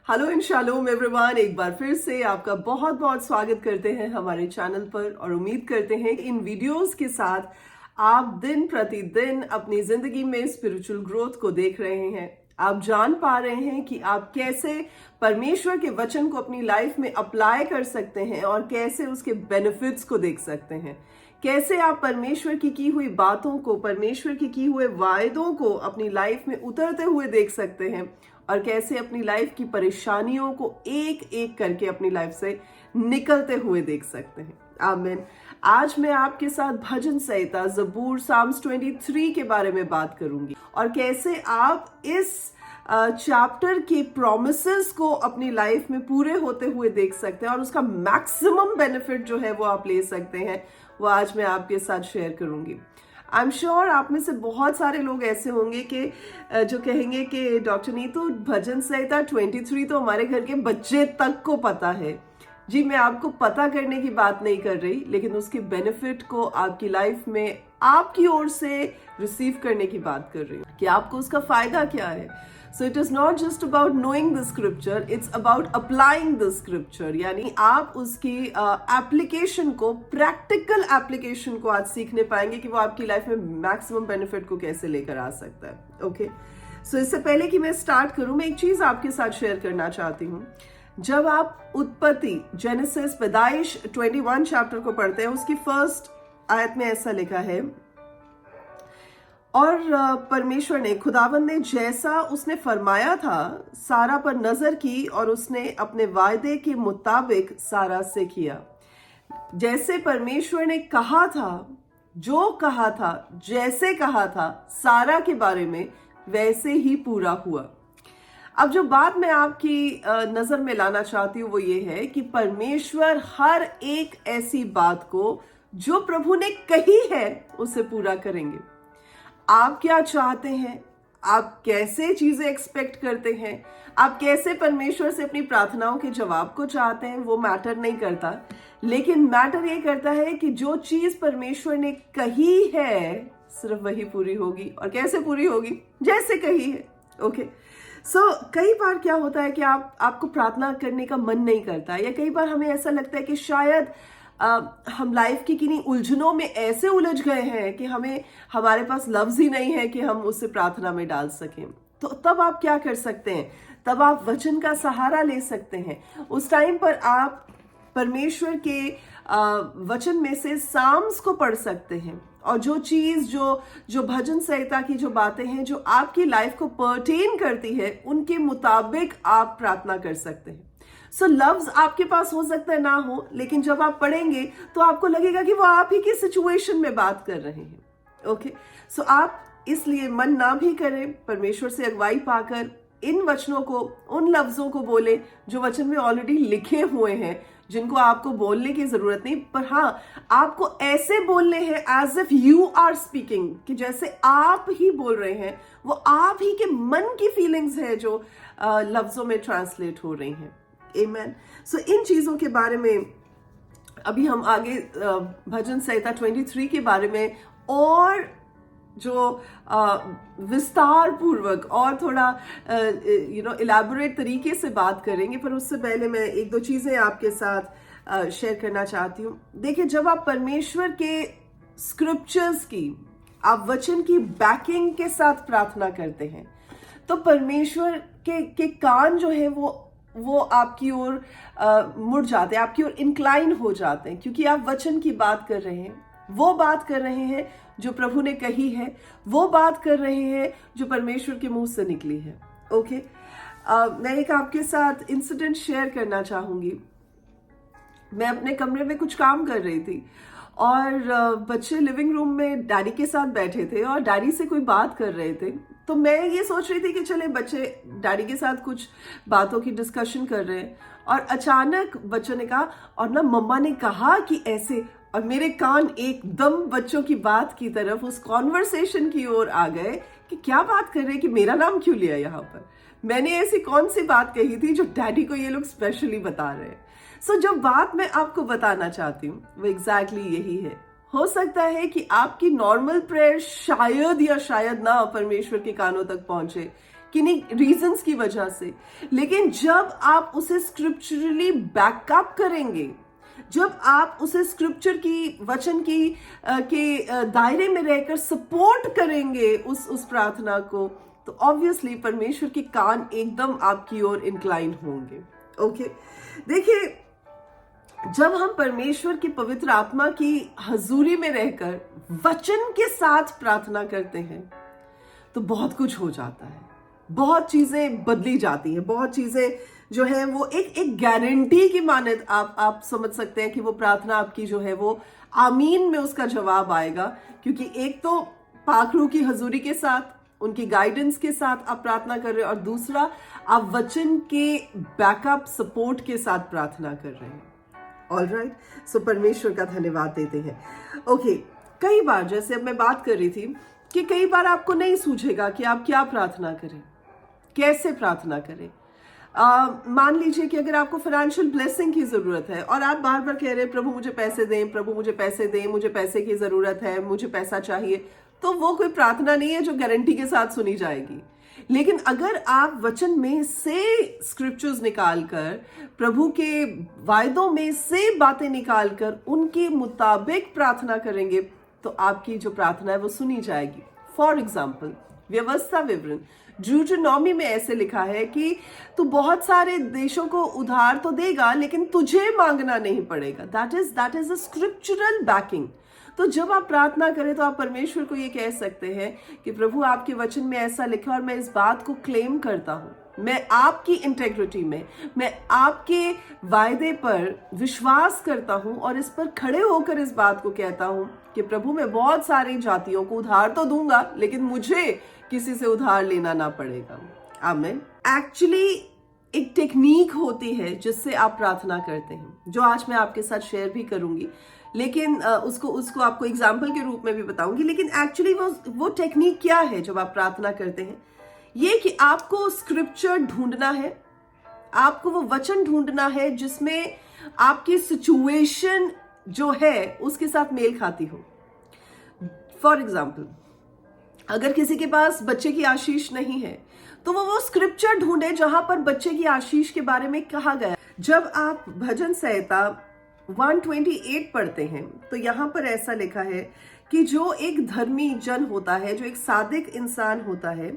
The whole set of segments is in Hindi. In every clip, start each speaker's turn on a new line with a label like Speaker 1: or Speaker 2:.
Speaker 1: हेलो इन शालोम एवरीवन, एक बार फिर से आपका बहुत बहुत स्वागत करते हैं हमारे चैनल पर और उम्मीद करते हैं कि इन वीडियोस के साथ आप दिन प्रतिदिन अपनी जिंदगी में स्पिरिचुअल ग्रोथ को देख रहे हैं। आप जान पा रहे हैं कि आप कैसे परमेश्वर के वचन को अपनी लाइफ में अप्लाई कर सकते हैं और कैसे उसके बेनिफिट्स को देख सकते हैं। कैसे आप परमेश्वर की हुई बातों को, परमेश्वर की हुए वायदों को अपनी लाइफ में उतरते हुए देख सकते हैं और कैसे अपनी लाइफ की परेशानियों को एक एक करके अपनी लाइफ से निकलते हुए देख सकते हैं। आमीन। आज मैं आपके साथ भजन संहिता ज़बूर साम्स 23 के बारे में बात करूंगी और कैसे आप इस चैप्टर के प्रोमिसेस को अपनी लाइफ में पूरे होते हुए देख सकते हैं और उसका मैक्सिमम बेनिफिट जो है वो आप ले सकते हैं, वो आज मैं आपके साथ शेयर करूंगी। आई एम श्योर आप में से बहुत सारे लोग ऐसे होंगे कि जो कहेंगे कि डॉक्टर नीतू भजन संहिता 23 तो हमारे घर के बच्चे तक को पता है। जी, मैं आपको पता करने की बात नहीं कर रही, लेकिन उसके बेनिफिट को आपकी लाइफ में आपकी ओर से रिसीव करने की बात कर रही हूँ कि आपको उसका फायदा क्या है। So it is not just about knowing the scripture, it's about applying the scripture. यानी आप उसकी एप्लीकेशन को, प्रैक्टिकल एप्लीकेशन को आज सीखने पाएंगे कि वो आपकी लाइफ में मैक्सिमम बेनिफिट को कैसे लेकर आ सकता है। ओके, सो इससे पहले कि मैं स्टार्ट करूं, मैं एक चीज आपके साथ शेयर करना चाहती हूँ। जब आप उत्पत्ति, जेनेसिस, पैदाइश 21 चैप्टर को पढ़ते हैं, उसकी फर्स्ट आयत में ऐसा लिखा है, और परमेश्वर ने, खुदावंद ने जैसा उसने फरमाया था सारा पर नजर की और उसने अपने वायदे के मुताबिक सारा से किया। जैसे परमेश्वर ने कहा था, जो कहा था, जैसे कहा था सारा के बारे में, वैसे ही पूरा हुआ। अब जो बात मैं आपकी नजर में लाना चाहती हूँ वो ये है कि परमेश्वर हर एक ऐसी बात को जो प्रभु ने कही है उसे पूरा करेंगे। आप क्या चाहते हैं, आप कैसे चीजें एक्सपेक्ट करते हैं, आप कैसे परमेश्वर से अपनी प्रार्थनाओं के जवाब को चाहते हैं, वो मैटर नहीं करता। लेकिन मैटर ये करता है कि जो चीज परमेश्वर ने कही है सिर्फ वही पूरी होगी। और कैसे पूरी होगी? जैसे कही है। ओके, सो कई बार क्या होता है कि आपको प्रार्थना करने का मन नहीं करता, या कई बार हमें ऐसा लगता है कि शायद हम लाइफ की किन्हीं उलझनों में ऐसे उलझ गए हैं कि हमारे पास लफ्ज ही नहीं है कि हम उसे प्रार्थना में डाल सकें। तो तब आप क्या कर सकते हैं? तब आप वचन का सहारा ले सकते हैं। उस टाइम पर आप परमेश्वर के वचन में से साम्स को पढ़ सकते हैं और जो चीज, जो भजन संहिता की जो बातें हैं जो आपकी लाइफ को पर्टेन करती है, उनके मुताबिक आप प्रार्थना कर सकते हैं। सो लफ्ज आपके पास हो सकता है ना हो, लेकिन जब आप पढ़ेंगे तो आपको लगेगा कि वो आप ही की सिचुएशन में बात कर रहे हैं। ओके, सो आप इसलिए मन ना भी करें, परमेश्वर से अगुवाई पाकर इन वचनों को, उन लफ्जों को बोले जो वचन में ऑलरेडी लिखे हुए हैं, जिनको आपको बोलने की जरूरत नहीं, पर हाँ आपको ऐसे बोलने हैं as if you are speaking, कि जैसे आप ही बोल रहे हैं, वो आप ही के मन की फीलिंग्स है जो लफ्जों में ट्रांसलेट हो रही हैं। आमेन। सो इन चीजों के बारे में अभी हम आगे भजन संहिता 23 के बारे में और जो विस्तार पूर्वक और थोड़ा इलैबोरेट तरीके से बात करेंगे। पर उससे पहले मैं एक दो चीजें आपके साथ शेयर करना चाहती हूँ। देखिए, जब आप परमेश्वर के स्क्रिप्चर्स की, आप वचन की बैकिंग के साथ प्रार्थना करते हैं, तो परमेश्वर के कान जो है वो आपकी ओर मुड़ जाते हैं, आपकी ओर इंक्लाइन हो जाते हैं, क्योंकि आप वचन की बात कर रहे हैं, वो बात कर रहे हैं जो प्रभु ने कही है, वो बात कर रहे हैं जो परमेश्वर के मुंह से निकली है। ओके, मैं एक आपके साथ इंसिडेंट शेयर करना चाहूंगी। मैं अपने कमरे में कुछ काम कर रही थी और बच्चे लिविंग रूम में डैडी के साथ बैठे थे और डैडी से कोई बात कर रहे थे। तो मैं ये सोच रही थी कि चले बच्चे डैडी के साथ कुछ बातों की डिस्कशन कर रहे हैं, और अचानक बच्चों ने कहा, और ना मम्मा ने कहा कि ऐसे, और मेरे कान एकदम बच्चों की बात की तरफ, उस कॉन्वर्सेशन की ओर आ गए कि क्या बात कर रहे हैं, कि मेरा नाम क्यों लिया यहाँ पर, मैंने ऐसी कौन सी बात कही थी जो डैडी को ये लोग स्पेशली बता रहे हैं। सो जो बात मैं आपको बताना चाहती हूँ वो एग्जैक्टली यही है। हो सकता है कि आपकी नॉर्मल प्रेयर शायद या शायद ना परमेश्वर के कानों तक पहुंचे, किन्हीं रीजंस की वजह से। लेकिन जब आप उसे स्क्रिप्चरली बैकअप करेंगे, जब आप उसे स्क्रिप्चर की वचन की के दायरे में रहकर सपोर्ट करेंगे उस प्रार्थना को, तो ऑब्वियसली परमेश्वर के कान एकदम आपकी ओर इंक्लाइन होंगे। ओके, देखिए, जब हम परमेश्वर की पवित्र आत्मा की हजूरी में रहकर वचन के साथ प्रार्थना करते हैं तो बहुत कुछ हो जाता है, बहुत चीजें बदली जाती हैं, बहुत चीजें जो है वो एक गारंटी की मानद आप समझ सकते हैं कि वो प्रार्थना आपकी जो है वो आमीन में उसका जवाब आएगा। क्योंकि एक तो पाखरू की हजूरी के साथ, उनकी गाइडेंस के साथ आप प्रार्थना कर रहे हैं, और दूसरा आप वचन के बैकअप सपोर्ट के साथ प्रार्थना कर रहे हैं। ऑल राइट, सो परमेश्वर का धन्यवाद देते हैं। ओके, कई बार, जैसे अब मैं बात कर रही थी कि कई बार आपको नहीं सूझेगा कि आप क्या प्रार्थना करें, कैसे प्रार्थना करें। मान लीजिए कि अगर आपको फाइनेंशियल ब्लेसिंग की जरूरत है और आप बार बार कह रहे हैं प्रभु मुझे पैसे दें, प्रभु मुझे पैसे दें, मुझे पैसे की जरूरत है, मुझे पैसा चाहिए, तो वो कोई प्रार्थना नहीं है जो गारंटी के साथ सुनी जाएगी। लेकिन अगर आप वचन में से स्क्रिप्चर्स निकालकर, प्रभु के वायदों में से बातें निकालकर उनके मुताबिक प्रार्थना करेंगे तो आपकी जो प्रार्थना है वो सुनी जाएगी। फॉर एग्जाम्पल, व्यवस्था विवरण ड्यूटेरोनॉमी में ऐसे लिखा है कि तू बहुत सारे देशों को उधार तो देगा लेकिन तुझे मांगना नहीं पड़ेगा। That is a scriptural banking. तो जब आप प्रार्थना करें तो आप परमेश्वर को ये कह सकते हैं कि प्रभु आपके वचन में ऐसा लिखा और मैं इस बात को क्लेम करता हूं, मैं आपकी इंटेग्रिटी में, मैं आपके वायदे पर विश्वास करता हूं और इस पर खड़े होकर इस बात को कहता हूं कि प्रभु मैं बहुत सारी जातियों को उधार तो दूंगा लेकिन मुझे किसी से उधार लेना ना पड़ेगा। आमीन। एक्चुअली एक टेक्निक होती है जिससे आप प्रार्थना करते हैं, जो आज मैं आपके साथ शेयर भी करूंगी, लेकिन उसको आपको एग्जाम्पल के रूप में भी बताऊंगी। लेकिन एक्चुअली वो टेक्निक क्या है जब आप प्रार्थना करते हैं? ये कि आपको स्क्रिप्चर ढूंढना है, आपको वो वचन ढूंढना है जिसमें आपकी सिचुएशन जो है उसके साथ मेल खाती हो। फॉर एग्जाम्पल, अगर किसी के पास बच्चे की आशीष नहीं है तो वो स्क्रिप्चर ढूंढे जहां पर बच्चे की आशीष के बारे में कहा गया। जब आप भजन संहिता 128 पढ़ते हैं तो यहां पर ऐसा लिखा है कि जो एक धर्मी जन होता है, जो एक सादिक इंसान होता है,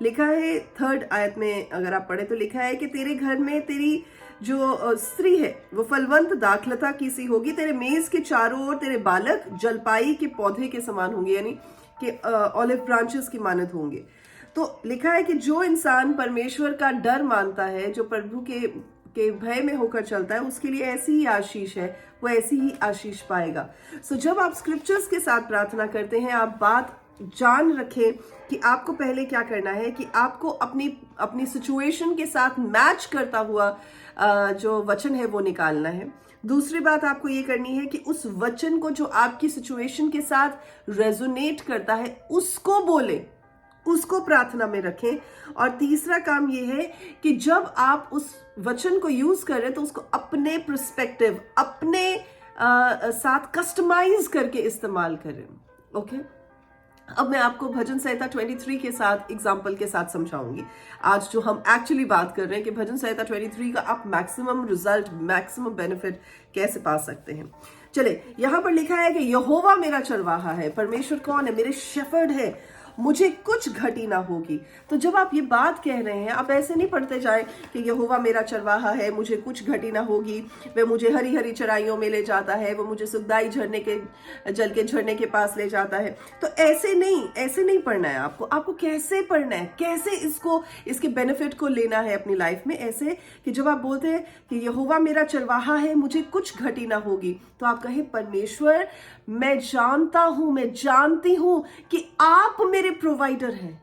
Speaker 1: लिखा है 3rd आयत में अगर आप पढ़े तो लिखा है कि तेरे घर में तेरी जो स्त्री है वो फलवंत दाखलता की सी होगी, तेरे मेज के चारों ओर तेरे बालक जलपाई के पौधे के समान होंगे, यानी कि ऑलिव ब्रांचेस की मानद होंगे। तो लिखा है कि जो इंसान परमेश्वर का डर मानता है, जो प्रभु के भय में होकर चलता है, उसके लिए ऐसी ही आशीष है, वो ऐसी ही आशीष पाएगा। सो जब आप स्क्रिप्चर्स के साथ प्रार्थना करते हैं, आप बात जान रखें कि आपको पहले क्या करना है कि आपको अपनी सिचुएशन के साथ मैच करता हुआ जो वचन है वो निकालना है। दूसरी बात आपको ये करनी है कि उस वचन को जो आपकी सिचुएशन के साथ रेजोनेट करता है उसको बोले, उसको प्रार्थना में रखें। और तीसरा काम ये है कि जब आप उस वचन को यूज कर रहे हैं तो उसको अपने पर्सपेक्टिव, अपने साथ कस्टमाइज करके इस्तेमाल करें। ओके, अब मैं आपको भजन संहिता 23 के साथ एग्जाम्पल के साथ समझाऊंगी। आज जो हम एक्चुअली बात कर रहे हैं कि भजन संहिता 23 का आप मैक्सिमम रिजल्ट, मैक्सिमम बेनिफिट कैसे पा सकते हैं। चले, यहां पर लिखा है कि यहोवा मेरा चरवाहा है। परमेश्वर कौन है? मेरे शेफर्ड है, मुझे कुछ घटी ना होगी। तो जब आप ये बात कह रहे हैं, आप ऐसे नहीं पढ़ते जाएं कि यहोवा मेरा चरवाहा है, मुझे कुछ घटी ना होगी, वह मुझे हरी हरी चराइयों में ले जाता है, वो मुझे सुखदाई झरने के जल के झरने के पास ले जाता है। तो ऐसे नहीं पढ़ना है आपको कैसे पढ़ना है, कैसे इसके बेनिफिट को लेना है अपनी लाइफ में। ऐसे कि जब आप बोलते हैं कि यहोवा मेरा चरवाहा है, मुझे कुछ घटी ना होगी, तो आप कहें परमेश्वर मैं जानता हूं, मैं जानती हूं कि आप मेरे प्रोवाइडर हैं,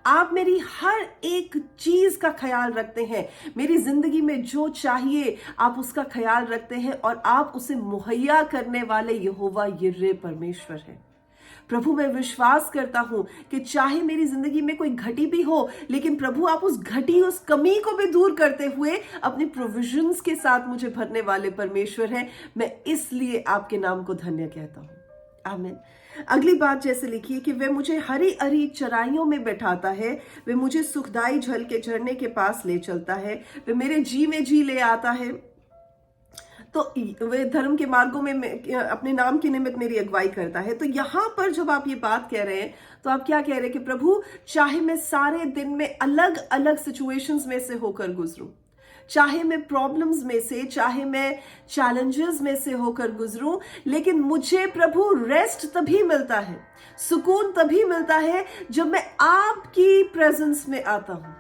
Speaker 1: आप मेरी हर एक चीज का ख्याल रखते हैं, मेरी जिंदगी में जो चाहिए आप उसका ख्याल रखते हैं और आप उसे मुहैया करने वाले यहोवा यिर्रे परमेश्वर है। प्रभु मैं विश्वास करता हूं कि चाहे मेरी जिंदगी में कोई घटी भी हो, लेकिन प्रभु आप उस घटी, उस कमी को भी दूर करते हुए अपने प्रोविजंस के साथ मुझे भरने वाले परमेश्वर हैं। मैं इसलिए आपके नाम को धन्य कहता हूं। आमीन। अगली बात जैसे लिखिए कि वह मुझे हरी हरी चराइयों में बैठाता है, वह मुझे सुखदाई जल के झरने के पास ले चलता है, वह मेरे जी में जी ले आता है। तो वे धर्म के मार्गों में अपने नाम के निमित्त मेरी अगुवाई करता है। तो यहां पर जब आप ये बात कह रहे हैं तो आप क्या कह रहे हैं कि प्रभु, चाहे मैं सारे दिन में अलग अलग सिचुएशंस में से होकर गुजरूं, चाहे मैं प्रॉब्लम्स में से, चाहे मैं चैलेंजेस में से होकर गुजरूं, लेकिन मुझे प्रभु रेस्ट तभी मिलता है, सुकून तभी मिलता है जब मैं आपकी प्रेजेंस में आता हूं,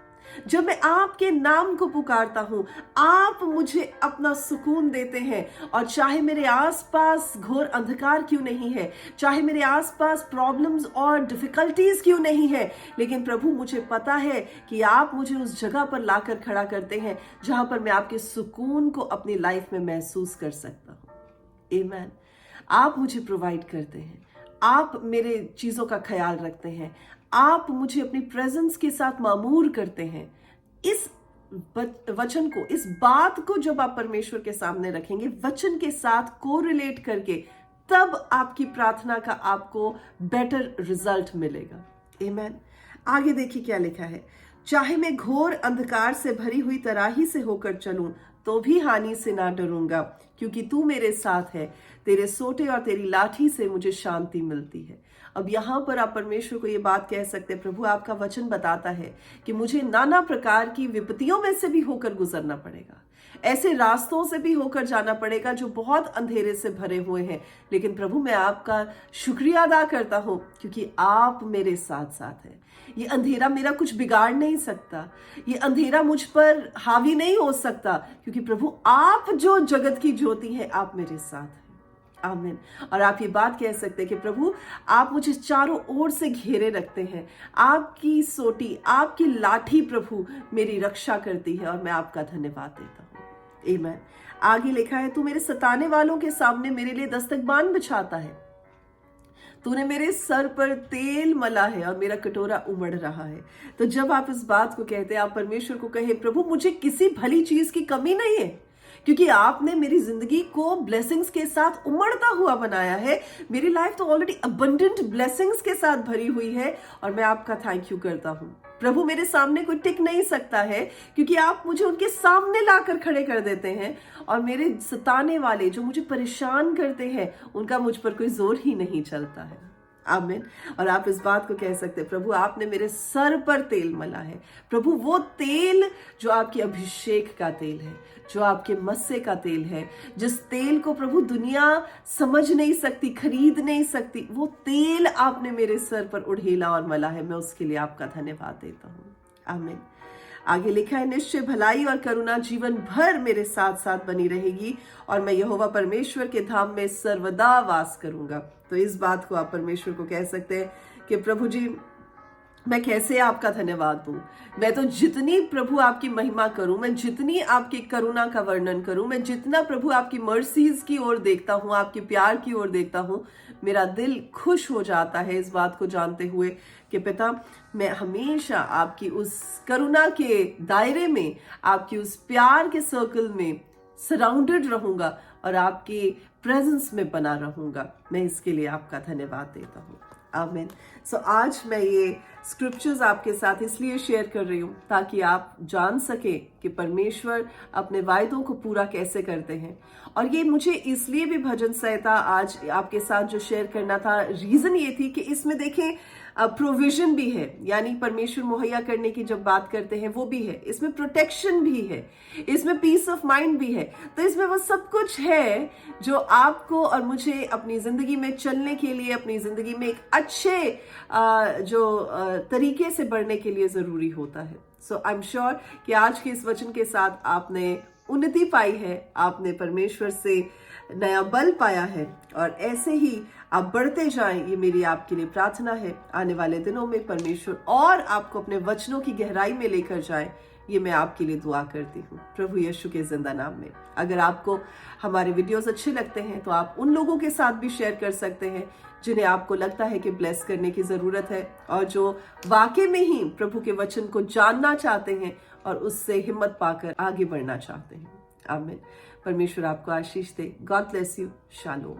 Speaker 1: जब मैं आपके नाम को पुकारता हूं। आप मुझे अपना सुकून देते हैं। और चाहे मेरे आसपास घोर अंधकार क्यों नहीं है, चाहे मेरे आसपास प्रॉब्लम्स और डिफिकल्टीज क्यों नहीं है, लेकिन प्रभु मुझे पता है कि आप मुझे उस जगह पर लाकर खड़ा करते हैं जहां पर मैं आपके सुकून को अपनी लाइफ में महसूस कर सकता हूं। आमीन। आप मुझे प्रोवाइड करते हैं, आप मेरे चीजों का ख्याल रखते हैं, आप मुझे अपनी प्रेजेंस के साथ मामूर करते हैं। इस वचन को, इस बात को जब आप परमेश्वर के सामने रखेंगे वचन के साथ कोरिलेट करके, तब आपकी प्रार्थना का आपको बेटर रिजल्ट मिलेगा। आमीन। आगे देखिए क्या लिखा है, चाहे मैं घोर अंधकार से भरी हुई तराही से होकर चलूं तो भी हानि से ना डरूंगा, क्योंकि तू मेरे साथ है, तेरे सोटे और तेरी लाठी से मुझे शांति मिलती है। अब यहां पर आप परमेश्वर को ये बात कह सकते हैं, प्रभु आपका वचन बताता है कि मुझे नाना प्रकार की विपत्तियों में से भी होकर गुजरना पड़ेगा, ऐसे रास्तों से भी होकर जाना पड़ेगा जो बहुत अंधेरे से भरे हुए हैं, लेकिन प्रभु मैं आपका शुक्रिया अदा करता हूं क्योंकि आप मेरे साथ साथ हैं। ये अंधेरा मेरा कुछ बिगाड़ नहीं सकता, ये अंधेरा मुझ पर हावी नहीं हो सकता, क्योंकि प्रभु आप जो जगत की ज्योति है, आप मेरे साथ हैं। आमीन। और आप ये बात कह सकते हैं कि प्रभु आप मुझे चारों ओर से घेरे रखते हैं, आपकी सोटी, आपकी लाठी प्रभु मेरी रक्षा करती है और मैं आपका धन्यवाद देता हूँ। आमीन। आगे लिखा है, तू मेरे सताने वालों के सामने मेरे लिए दस्तकबान बिछाता है, तूने मेरे सर पर तेल मला है और मेरा कटोरा उमड़ रहा है। तो जब आप इस बात को कहते हैं, आप परमेश्वर को कहे, प्रभु मुझे किसी भली चीज की कमी नहीं है, क्योंकि आपने मेरी जिंदगी को ब्लेसिंग्स के साथ उमड़ता हुआ बनाया है। मेरी लाइफ तो ऑलरेडी अबंडेंट ब्लेसिंग्स के साथ भरी हुई है और मैं आपका थैंक यू करता हूं। प्रभु मेरे सामने कोई टिक नहीं सकता है, क्योंकि आप मुझे उनके सामने लाकर खड़े कर देते हैं और मेरे सताने वाले जो मुझे परेशान करते हैं उनका मुझ पर कोई जोर ही नहीं चलता है। आमीन। और आप इस बात को कह सकते हैं, प्रभु आपने मेरे सर पर तेल मला है। प्रभु वो तेल जो आपके अभिषेक का तेल है, जो आपके मस्से का तेल है, जिस तेल को प्रभु दुनिया समझ नहीं सकती, खरीद नहीं सकती, वो तेल आपने मेरे सर पर उड़ेला और मला है। मैं उसके लिए आपका धन्यवाद देता हूँ। आमीन। आगे लिखा है, निश्चय भलाई और करुणा जीवन भर मेरे साथ साथ बनी रहेगी और मैं यहोवा परमेश्वर के धाम में सर्वदा वास करूंगा। तो इस बात को आप परमेश्वर को कह सकते हैं कि प्रभु जी मैं कैसे आपका धन्यवाद दूं। मैं तो जितनी प्रभु आपकी महिमा करूं, मैं जितनी आपकी करुणा का वर्णन करूं, मैं जितना प्रभु आपकी मर्सीज की ओर देखता हूं, आपके प्यार की ओर देखता हूं, मेरा दिल खुश हो जाता है इस बात को जानते हुए कि पिता मैं हमेशा आपकी उस करुणा के दायरे में, आपकी उस प्यार के सर्कल में सराउंडेड रहूंगा और आपके प्रेजेंस में बना रहूंगा। मैं इसके लिए आपका धन्यवाद देता हूँ। आमीन। सो आज मैं ये स्क्रिप्चर्स आपके साथ इसलिए शेयर कर रही हूँ ताकि आप जान सके कि परमेश्वर अपने वायदों को पूरा कैसे करते हैं। और ये मुझे इसलिए भी भजन संहिता आज आपके साथ जो शेयर करना था, रीजन ये थी कि इसमें देखें प्रोविजन भी है, यानी परमेश्वर मुहैया करने की जब बात करते हैं वो भी है, इसमें प्रोटेक्शन भी है, इसमें पीस ऑफ माइंड भी है। तो इसमें वो सब कुछ है जो आपको और मुझे अपनी जिंदगी में चलने के लिए, अपनी जिंदगी में एक अच्छे तरीके से बढ़ने के लिए जरूरी होता है। सो आई एम श्योर कि आज के इस वचन के साथ आपने उन्नति पाई है, आपने परमेश्वर से नया बल पाया है और ऐसे ही आप बढ़ते जाएं, ये मेरी आपके लिए प्रार्थना है। आने वाले दिनों में परमेश्वर और आपको अपने वचनों की गहराई में लेकर जाएं, ये मैं आपके लिए दुआ करती हूँ प्रभु यीशु के जिंदा नाम में। अगर आपको हमारे वीडियोस अच्छे लगते हैं तो आप उन लोगों के साथ भी शेयर कर सकते हैं जिन्हें आपको लगता है कि ब्लेस करने की जरूरत है और जो वाकई में ही प्रभु के वचन को जानना चाहते हैं और उससे हिम्मत पाकर आगे बढ़ना चाहते हैं। आमीन। परमेश्वर आपको आशीष दे। God bless you. शालोम।